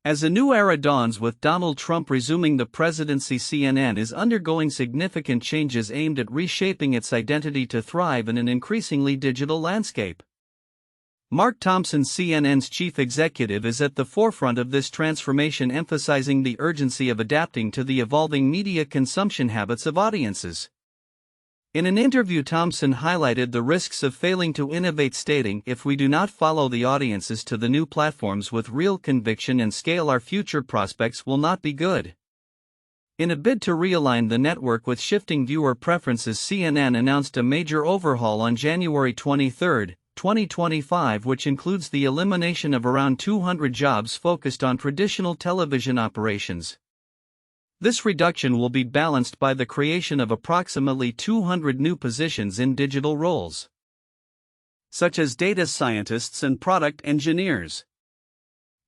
As a new era dawns with Donald Trump resuming the presidency, CNN is undergoing significant changes aimed at reshaping its identity to thrive in an increasingly digital landscape. Mark Thompson, CNN's chief executive, is at the forefront of this transformation, emphasizing the urgency of adapting to the evolving media consumption habits of audiences. In an interview, Thompson highlighted the risks of failing to innovate, stating, "If we do not follow the audiences to the new platforms with real conviction and scale, our future prospects will not be good." In a bid to realign the network with shifting viewer preferences, CNN announced a major overhaul on January 23, 2025, which includes the elimination of around 200 jobs focused on traditional television operations. This reduction will be balanced by the creation of approximately 200 new positions in digital roles, such as data scientists and product engineers.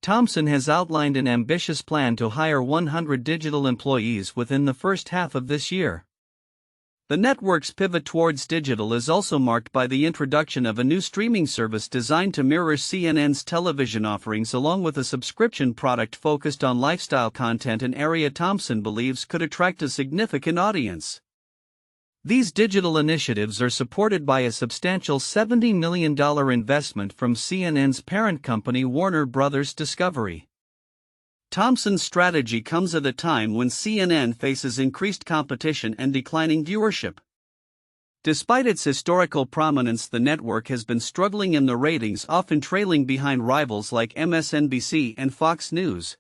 Thompson has outlined an ambitious plan to hire 100 digital employees within the first half of this year. The network's pivot towards digital is also marked by the introduction of a new streaming service designed to mirror CNN's television offerings, along with a subscription product focused on lifestyle content, an area Thompson believes could attract a significant audience. These digital initiatives are supported by a substantial $70 million investment from CNN's parent company, Warner Bros. Discovery. Thompson's strategy comes at a time when CNN faces increased competition and declining viewership. Despite its historical prominence, the network has been struggling in the ratings, often trailing behind rivals like MSNBC and Fox News.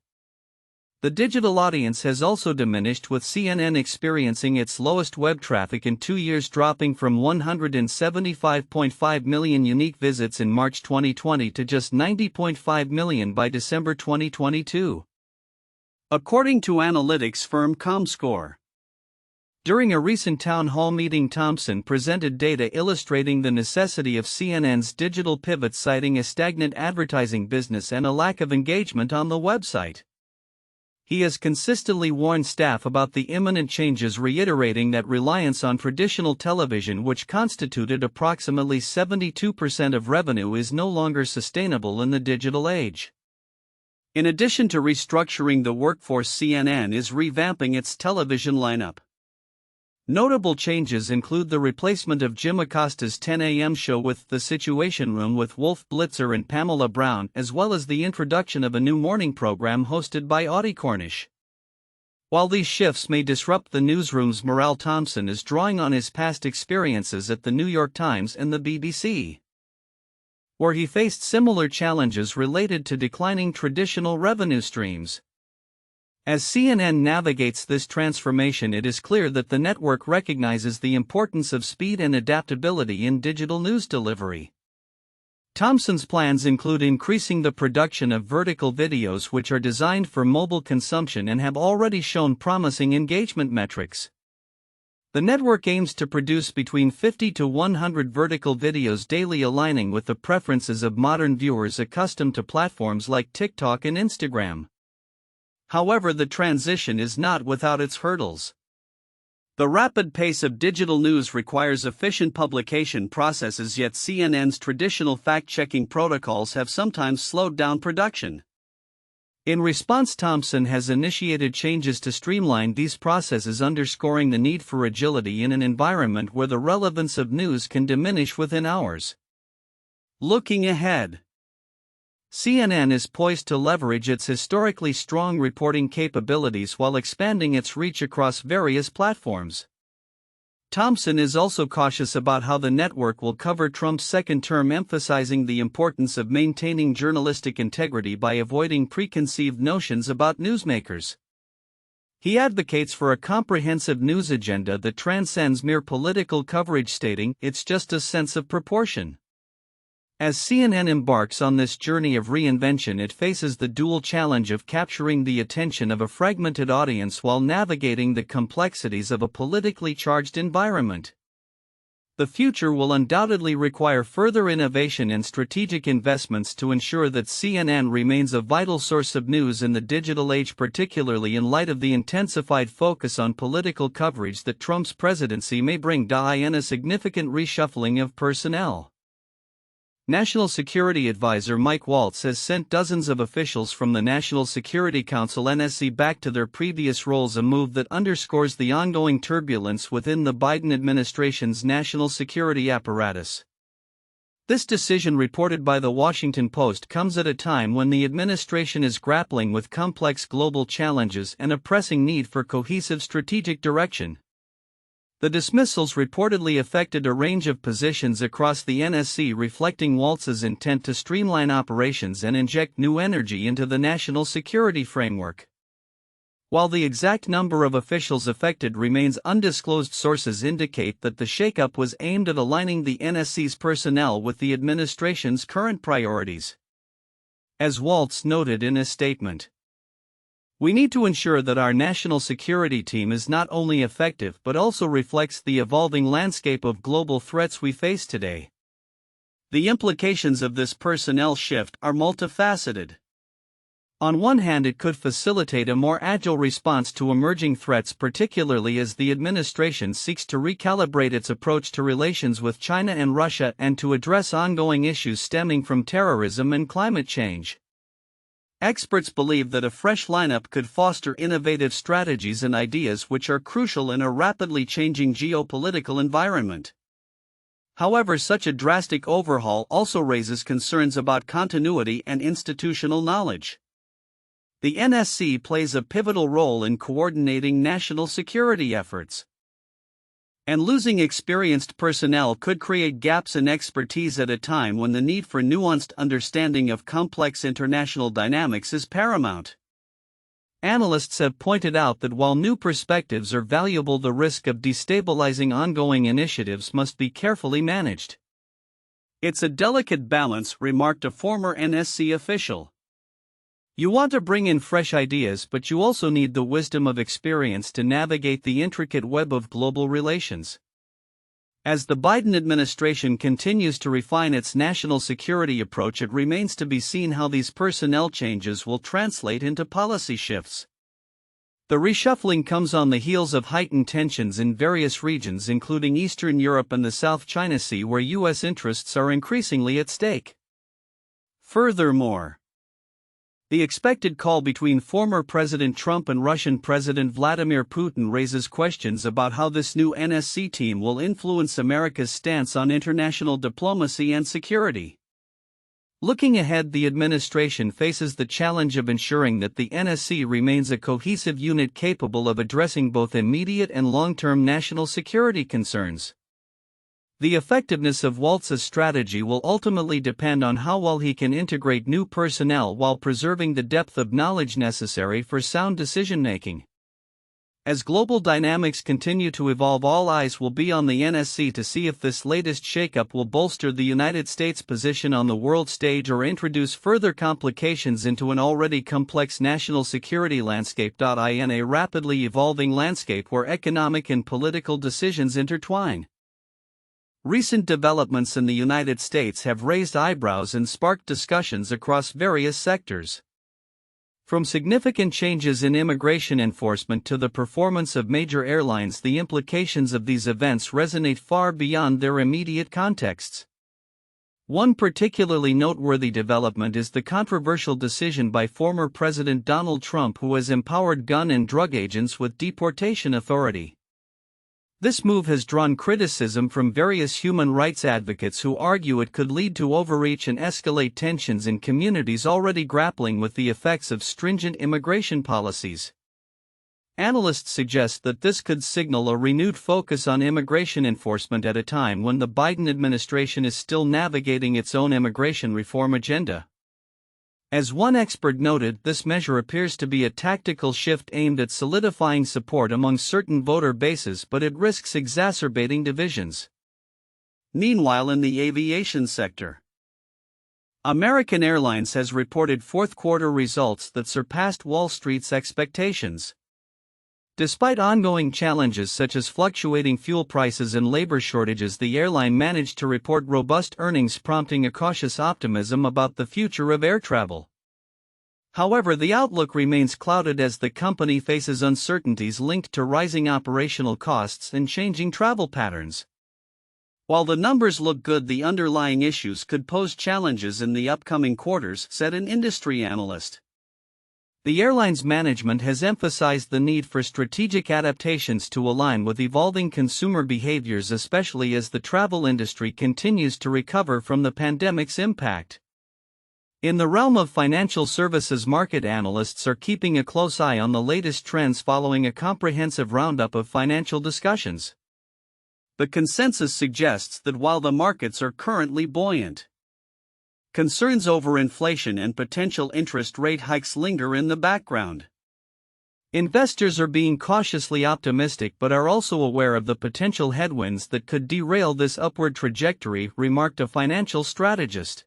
The digital audience has also diminished, with CNN experiencing its lowest web traffic in 2 years, dropping from 175.5 million unique visits in March 2020 to just 90.5 million by December 2022. According to analytics firm Comscore. During a recent town hall meeting, Thompson presented data illustrating the necessity of CNN's digital pivot, citing a stagnant advertising business and a lack of engagement on the website. He has consistently warned staff about the imminent changes, reiterating that reliance on traditional television, which constituted approximately 72% of revenue, is no longer sustainable in the digital age. In addition to restructuring the workforce, CNN is revamping its television lineup. Notable changes include the replacement of Jim Acosta's 10 a.m. show with The Situation Room with Wolf Blitzer and Pamela Brown, as well as the introduction of a new morning program hosted by Audie Cornish. While these shifts may disrupt the newsroom's morale, Thompson is drawing on his past experiences at the New York Times and the BBC, where he faced similar challenges related to declining traditional revenue streams. As CNN navigates this transformation, it is clear that the network recognizes the importance of speed and adaptability in digital news delivery. Thompson's plans include increasing the production of vertical videos, which are designed for mobile consumption and have already shown promising engagement metrics. The network aims to produce between 50 to 100 vertical videos daily, aligning with the preferences of modern viewers accustomed to platforms like TikTok and Instagram. However, the transition is not without its hurdles. The rapid pace of digital news requires efficient publication processes, yet CNN's traditional fact-checking protocols have sometimes slowed down production. In response, Thompson has initiated changes to streamline these processes, underscoring the need for agility in an environment where the relevance of news can diminish within hours. Looking ahead, CNN is poised to leverage its historically strong reporting capabilities while expanding its reach across various platforms. Thompson is also cautious about how the network will cover Trump's second term, emphasizing the importance of maintaining journalistic integrity by avoiding preconceived notions about newsmakers. He advocates for a comprehensive news agenda that transcends mere political coverage, stating, "It's just a sense of proportion." As CNN embarks on this journey of reinvention, it faces the dual challenge of capturing the attention of a fragmented audience while navigating the complexities of a politically charged environment. The future will undoubtedly require further innovation and strategic investments to ensure that CNN remains a vital source of news in the digital age, particularly in light of the intensified focus on political coverage that Trump's presidency may bring, and a significant reshuffling of personnel. National Security Adviser Mike Waltz has sent dozens of officials from the National Security Council (NSC) back to their previous roles, a move that underscores the ongoing turbulence within the Biden administration's national security apparatus. This decision, reported by the Washington Post, comes at a time when the administration is grappling with complex global challenges and a pressing need for cohesive strategic direction. The dismissals reportedly affected a range of positions across the NSC, reflecting Waltz's intent to streamline operations and inject new energy into the national security framework. While the exact number of officials affected remains undisclosed, sources indicate that the shakeup was aimed at aligning the NSC's personnel with the administration's current priorities. As Waltz noted in a statement, "We need to ensure that our national security team is not only effective but also reflects the evolving landscape of global threats we face today." The implications of this personnel shift are multifaceted. On one hand, it could facilitate a more agile response to emerging threats, particularly as the administration seeks to recalibrate its approach to relations with China and Russia and to address ongoing issues stemming from terrorism and climate change. Experts believe that a fresh lineup could foster innovative strategies and ideas which are crucial in a rapidly changing geopolitical environment. However, such a drastic overhaul also raises concerns about continuity and institutional knowledge. The NSC plays a pivotal role in coordinating national security efforts, and losing experienced personnel could create gaps in expertise at a time when the need for nuanced understanding of complex international dynamics is paramount. Analysts have pointed out that while new perspectives are valuable, the risk of destabilizing ongoing initiatives must be carefully managed. "It's a delicate balance," remarked a former NSC official. "You want to bring in fresh ideas, but you also need the wisdom of experience to navigate the intricate web of global relations." As the Biden administration continues to refine its national security approach, it remains to be seen how these personnel changes will translate into policy shifts. The reshuffling comes on the heels of heightened tensions in various regions, including Eastern Europe and the South China Sea, where U.S. interests are increasingly at stake. Furthermore, the expected call between former President Trump and Russian President Vladimir Putin raises questions about how this new NSC team will influence America's stance on international diplomacy and security. Looking ahead, the administration faces the challenge of ensuring that the NSC remains a cohesive unit capable of addressing both immediate and long-term national security concerns. The effectiveness of Waltz's strategy will ultimately depend on how well he can integrate new personnel while preserving the depth of knowledge necessary for sound decision-making. As global dynamics continue to evolve, all eyes will be on the NSC to see if this latest shakeup will bolster the United States' position on the world stage or introduce further complications into an already complex national security landscape. In a rapidly evolving landscape where economic and political decisions intertwine, recent developments in the United States have raised eyebrows and sparked discussions across various sectors. From significant changes in immigration enforcement to the performance of major airlines, the implications of these events resonate far beyond their immediate contexts. One particularly noteworthy development is the controversial decision by former President Donald Trump, who has empowered gun and drug agents with deportation authority. This move has drawn criticism from various human rights advocates who argue it could lead to overreach and escalate tensions in communities already grappling with the effects of stringent immigration policies. Analysts suggest that this could signal a renewed focus on immigration enforcement at a time when the Biden administration is still navigating its own immigration reform agenda. As one expert noted, this measure appears to be a tactical shift aimed at solidifying support among certain voter bases, but it risks exacerbating divisions. Meanwhile, in the aviation sector, American Airlines has reported fourth-quarter results that surpassed Wall Street's expectations. Despite ongoing challenges such as fluctuating fuel prices and labor shortages, the airline managed to report robust earnings, prompting a cautious optimism about the future of air travel. However, the outlook remains clouded as the company faces uncertainties linked to rising operational costs and changing travel patterns. While the numbers look good, the underlying issues could pose challenges in the upcoming quarters, said an industry analyst. The airline's management has emphasized the need for strategic adaptations to align with evolving consumer behaviors, especially as the travel industry continues to recover from the pandemic's impact. In the realm of financial services, market analysts are keeping a close eye on the latest trends following a comprehensive roundup of financial discussions. The consensus suggests that while the markets are currently buoyant, concerns over inflation and potential interest rate hikes linger in the background. Investors are being cautiously optimistic but are also aware of the potential headwinds that could derail this upward trajectory, remarked a financial strategist.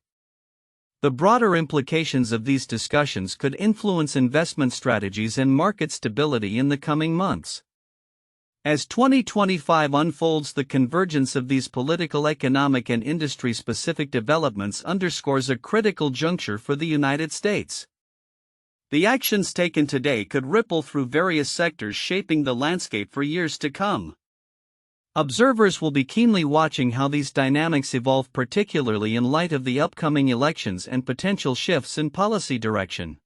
The broader implications of these discussions could influence investment strategies and market stability in the coming months. As 2025 unfolds, the convergence of these political, economic, and industry-specific developments underscores a critical juncture for the United States. The actions taken today could ripple through various sectors, shaping the landscape for years to come. Observers will be keenly watching how these dynamics evolve, particularly in light of the upcoming elections and potential shifts in policy direction.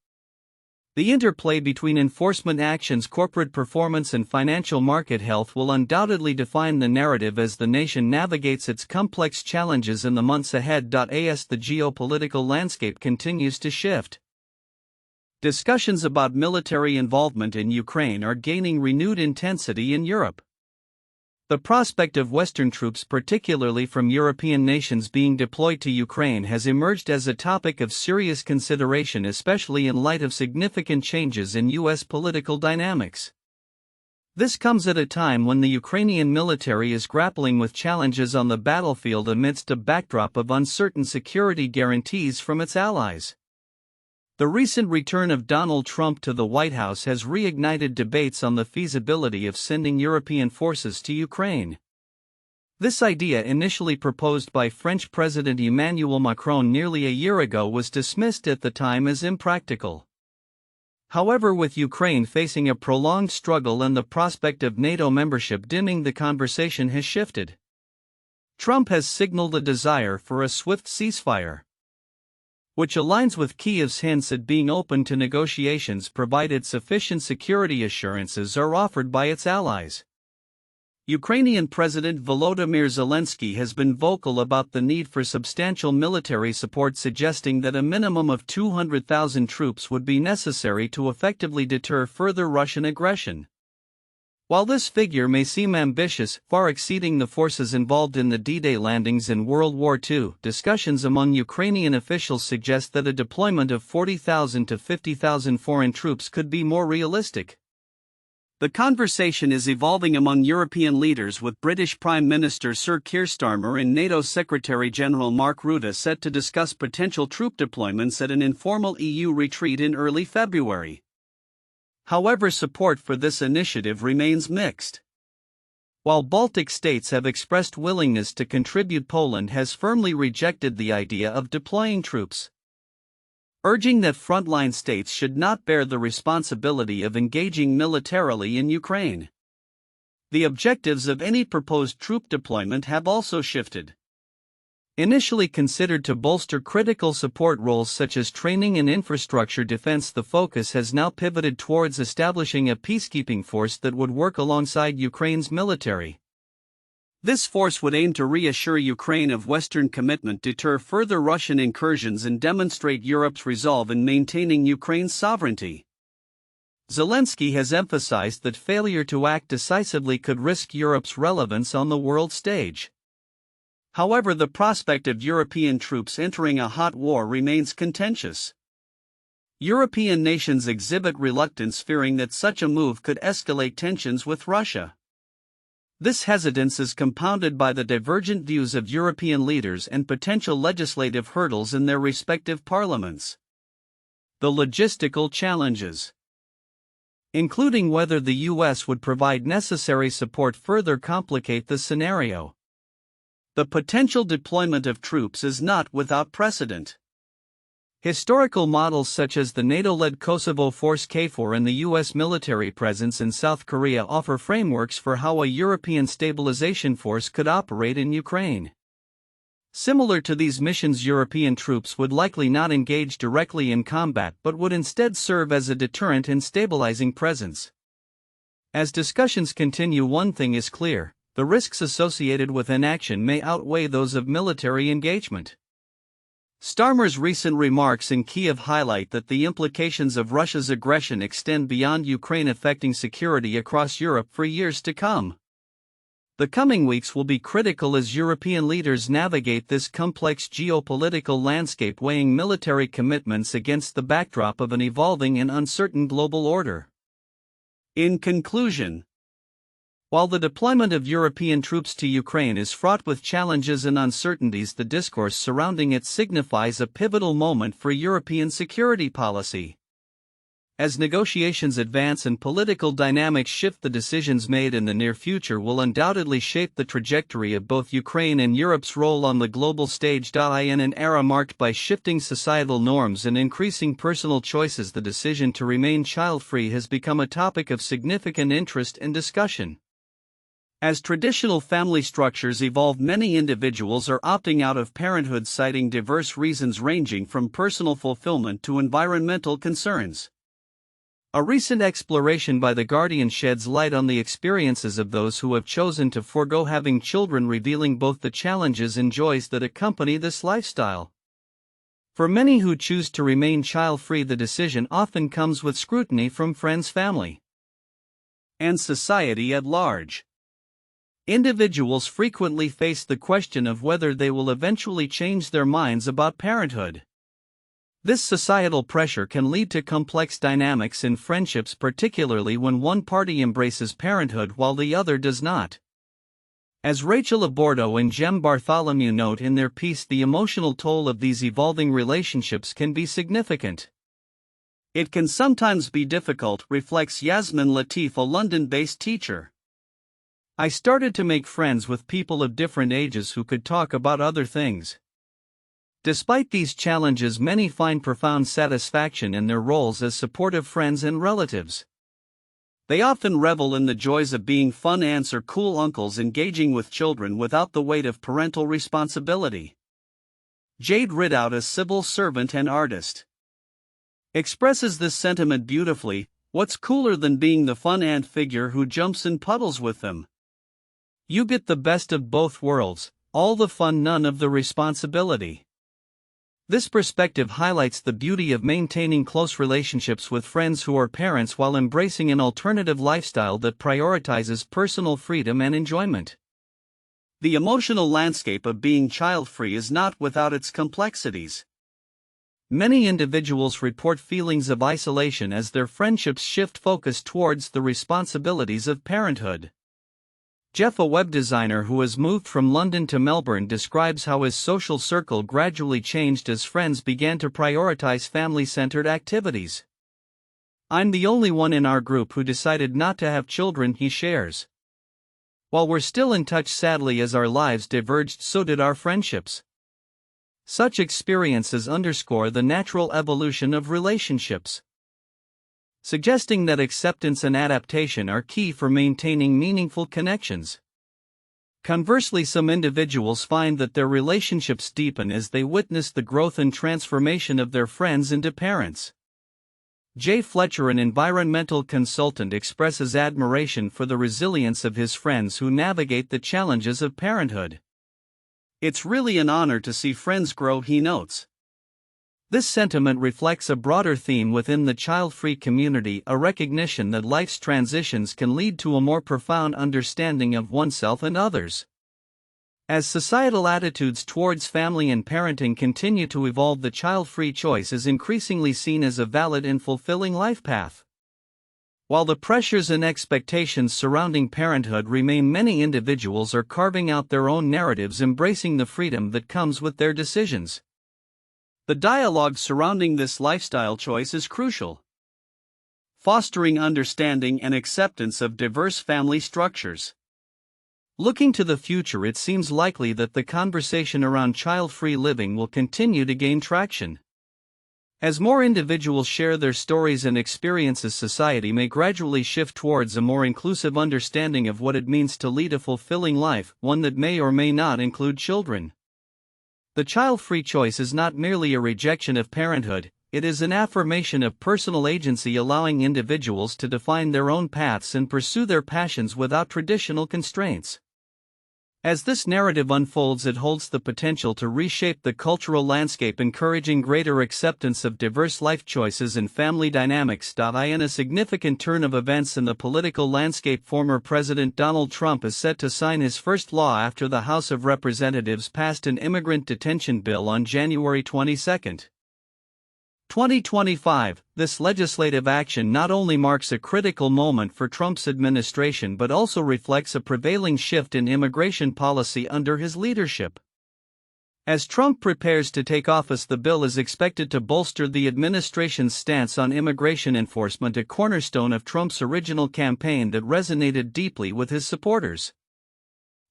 The interplay between enforcement actions, corporate performance, and financial market health will undoubtedly define the narrative as the nation navigates its complex challenges in the months ahead. As the geopolitical landscape continues to shift, discussions about military involvement in Ukraine are gaining renewed intensity in Europe. The prospect of Western troops, particularly from European nations, being deployed to Ukraine has emerged as a topic of serious consideration, especially in light of significant changes in U.S. political dynamics. This comes at a time when the Ukrainian military is grappling with challenges on the battlefield amidst a backdrop of uncertain security guarantees from its allies. The recent return of Donald Trump to the White House has reignited debates on the feasibility of sending European forces to Ukraine. This idea, initially proposed by French President Emmanuel Macron nearly a year ago, was dismissed at the time as impractical. However, with Ukraine facing a prolonged struggle and the prospect of NATO membership dimming, the conversation has shifted. Trump has signaled a desire for a swift ceasefire, which aligns with Kyiv's hints at being open to negotiations provided sufficient security assurances are offered by its allies. Ukrainian President Volodymyr Zelensky has been vocal about the need for substantial military support, suggesting that a minimum of 200,000 troops would be necessary to effectively deter further Russian aggression. While this figure may seem ambitious, far exceeding the forces involved in the D-Day landings in World War II, discussions among Ukrainian officials suggest that a deployment of 40,000 to 50,000 foreign troops could be more realistic. The conversation is evolving among European leaders, with British Prime Minister Sir Keir Starmer and NATO Secretary-General Mark Rutte set to discuss potential troop deployments at an informal EU retreat in early February. However, support for this initiative remains mixed. While Baltic states have expressed willingness to contribute, Poland has firmly rejected the idea of deploying troops, urging that frontline states should not bear the responsibility of engaging militarily in Ukraine. The objectives of any proposed troop deployment have also shifted. Initially considered to bolster critical support roles such as training and infrastructure defense, the focus has now pivoted towards establishing a peacekeeping force that would work alongside Ukraine's military. This force would aim to reassure Ukraine of Western commitment, deter further Russian incursions, and demonstrate Europe's resolve in maintaining Ukraine's sovereignty. Zelensky has emphasized that failure to act decisively could risk Europe's relevance on the world stage. However, the prospect of European troops entering a hot war remains contentious. European nations exhibit reluctance, fearing that such a move could escalate tensions with Russia. This hesitance is compounded by the divergent views of European leaders and potential legislative hurdles in their respective parliaments. The logistical challenges, including whether the U.S. would provide necessary support, further complicate the scenario. The potential deployment of troops is not without precedent. Historical models such as the NATO-led Kosovo Force KFOR and the U.S. military presence in South Korea offer frameworks for how a European stabilization force could operate in Ukraine. Similar to these missions, European troops would likely not engage directly in combat but would instead serve as a deterrent and stabilizing presence. As discussions continue, one thing is clear: the risks associated with inaction may outweigh those of military engagement. Starmer's recent remarks in Kyiv highlight that the implications of Russia's aggression extend beyond Ukraine, affecting security across Europe for years to come. The coming weeks will be critical as European leaders navigate this complex geopolitical landscape, weighing military commitments against the backdrop of an evolving and uncertain global order. In conclusion, while the deployment of European troops to Ukraine is fraught with challenges and uncertainties, the discourse surrounding it signifies a pivotal moment for European security policy. As negotiations advance and political dynamics shift, the decisions made in the near future will undoubtedly shape the trajectory of both Ukraine and Europe's role on the global stage. In an era marked by shifting societal norms and increasing personal choices, the decision to remain child-free has become a topic of significant interest and discussion. As traditional family structures evolve, many individuals are opting out of parenthood, citing diverse reasons ranging from personal fulfillment to environmental concerns. A recent exploration by The Guardian sheds light on the experiences of those who have chosen to forego having children, revealing both the challenges and joys that accompany this lifestyle. For many who choose to remain child-free, the decision often comes with scrutiny from friends, family, and society at large. Individuals frequently face the question of whether they will eventually change their minds about parenthood. This societal pressure can lead to complex dynamics in friendships, particularly when one party embraces parenthood while the other does not. As Rachel Abordo and Jem Bartholomew note in their piece, the emotional toll of these evolving relationships can be significant. It can sometimes be difficult, reflects Yasmin Latif, a London-based teacher. I started to make friends with people of different ages who could talk about other things. Despite these challenges, many find profound satisfaction in their roles as supportive friends and relatives. They often revel in the joys of being fun aunts or cool uncles, engaging with children without the weight of parental responsibility. Jade Ridout, a civil servant and artist, expresses this sentiment beautifully. What's cooler than being the fun aunt figure who jumps in puddles with them? You get the best of both worlds, all the fun, none of the responsibility. This perspective highlights the beauty of maintaining close relationships with friends who are parents while embracing an alternative lifestyle that prioritizes personal freedom and enjoyment. The emotional landscape of being child-free is not without its complexities. Many individuals report feelings of isolation as their friendships shift focus towards the responsibilities of parenthood. Jeff, a web designer who has moved from London to Melbourne, describes how his social circle gradually changed as friends began to prioritize family-centered activities. I'm the only one in our group who decided not to have children, he shares. While we're still in touch, sadly, as our lives diverged, so did our friendships. Such experiences underscore the natural evolution of relationships, suggesting that acceptance and adaptation are key for maintaining meaningful connections. Conversely, some individuals find that their relationships deepen as they witness the growth and transformation of their friends into parents. Jay Fletcher, an environmental consultant, expresses admiration for the resilience of his friends who navigate the challenges of parenthood. It's really an honor to see friends grow, he notes. This sentiment reflects a broader theme within the child-free community, a recognition that life's transitions can lead to a more profound understanding of oneself and others. As societal attitudes towards family and parenting continue to evolve, the child-free choice is increasingly seen as a valid and fulfilling life path. While the pressures and expectations surrounding parenthood remain, many individuals are carving out their own narratives, embracing the freedom that comes with their decisions. The dialogue surrounding this lifestyle choice is crucial, fostering understanding and acceptance of diverse family structures. Looking to the future, it seems likely that the conversation around child-free living will continue to gain traction. As more individuals share their stories and experiences, society may gradually shift towards a more inclusive understanding of what it means to lead a fulfilling life, one that may or may not include children. The child-free choice is not merely a rejection of parenthood, it is an affirmation of personal agency, allowing individuals to define their own paths and pursue their passions without traditional constraints. As this narrative unfolds, it holds the potential to reshape the cultural landscape, encouraging greater acceptance of diverse life choices and family dynamics. In a significant turn of events in the political landscape, former President Donald Trump is set to sign his first law after the House of Representatives passed an immigrant detention bill on January 22, 2025. This legislative action not only marks a critical moment for Trump's administration but also reflects a prevailing shift in immigration policy under his leadership. As Trump prepares to take office, the bill is expected to bolster the administration's stance on immigration enforcement, a cornerstone of Trump's original campaign that resonated deeply with his supporters.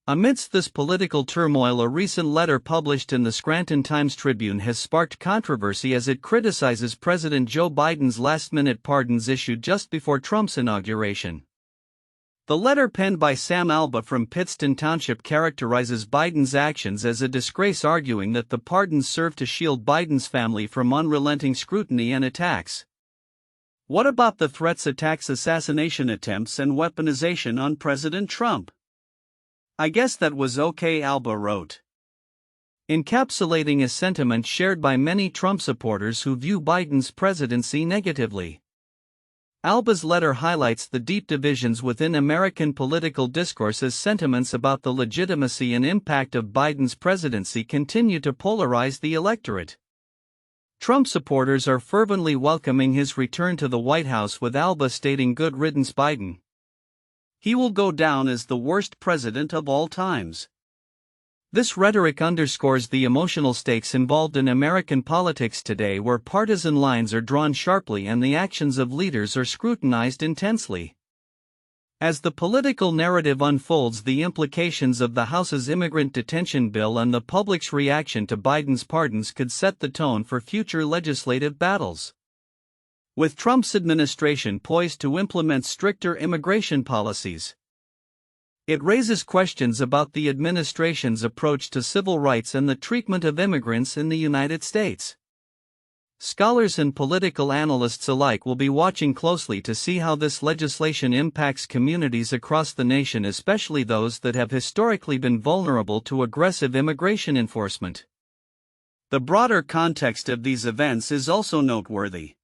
Amidst this political turmoil, a recent letter published in the Scranton Times-Tribune has sparked controversy as it criticizes President Joe Biden's last-minute pardons issued just before Trump's inauguration. The letter, penned by Sam Alba from Pittston Township, characterizes Biden's actions as a disgrace, arguing that the pardons serve to shield Biden's family from unrelenting scrutiny and attacks. What about the threats, attacks, assassination attempts, and weaponization on President Trump? I guess that was okay, Alba wrote, encapsulating a sentiment shared by many Trump supporters who view Biden's presidency negatively. Alba's letter highlights the deep divisions within American political discourse as sentiments about the legitimacy and impact of Biden's presidency continue to polarize the electorate. Trump supporters are fervently welcoming his return to the White House, with Alba stating, "Good riddance, Biden. He will go down as the worst president of all times." This rhetoric underscores the emotional stakes involved in American politics today, where partisan lines are drawn sharply and the actions of leaders are scrutinized intensely. As the political narrative unfolds, the implications of the House's immigrant detention bill and the public's reaction to Biden's pardons could set the tone for future legislative battles. With Trump's administration poised to implement stricter immigration policies, it raises questions about the administration's approach to civil rights and the treatment of immigrants in the United States. Scholars and political analysts alike will be watching closely to see how this legislation impacts communities across the nation, especially those that have historically been vulnerable to aggressive immigration enforcement. The broader context of these events is also noteworthy.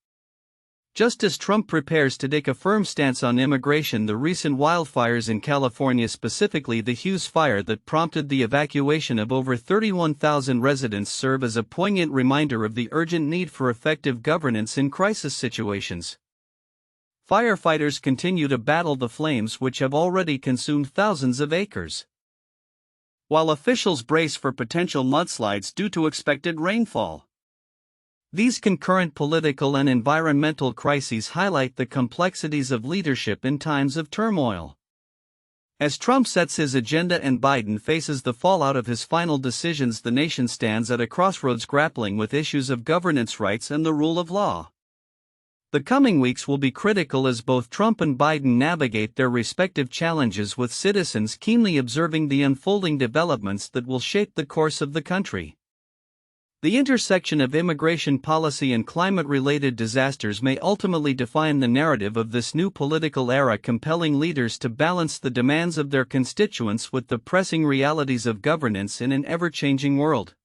Just as Trump prepares to take a firm stance on immigration, the recent wildfires in California, specifically the Hughes fire that prompted the evacuation of over 31,000 residents, serve as a poignant reminder of the urgent need for effective governance in crisis situations. Firefighters continue to battle the flames, which have already consumed thousands of acres, while officials brace for potential mudslides due to expected rainfall. These concurrent political and environmental crises highlight the complexities of leadership in times of turmoil. As Trump sets his agenda and Biden faces the fallout of his final decisions, the nation stands at a crossroads, grappling with issues of governance, rights, and the rule of law. The coming weeks will be critical as both Trump and Biden navigate their respective challenges, with citizens keenly observing the unfolding developments that will shape the course of the country. The intersection of immigration policy and climate-related disasters may ultimately define the narrative of this new political era, compelling leaders to balance the demands of their constituents with the pressing realities of governance in an ever-changing world.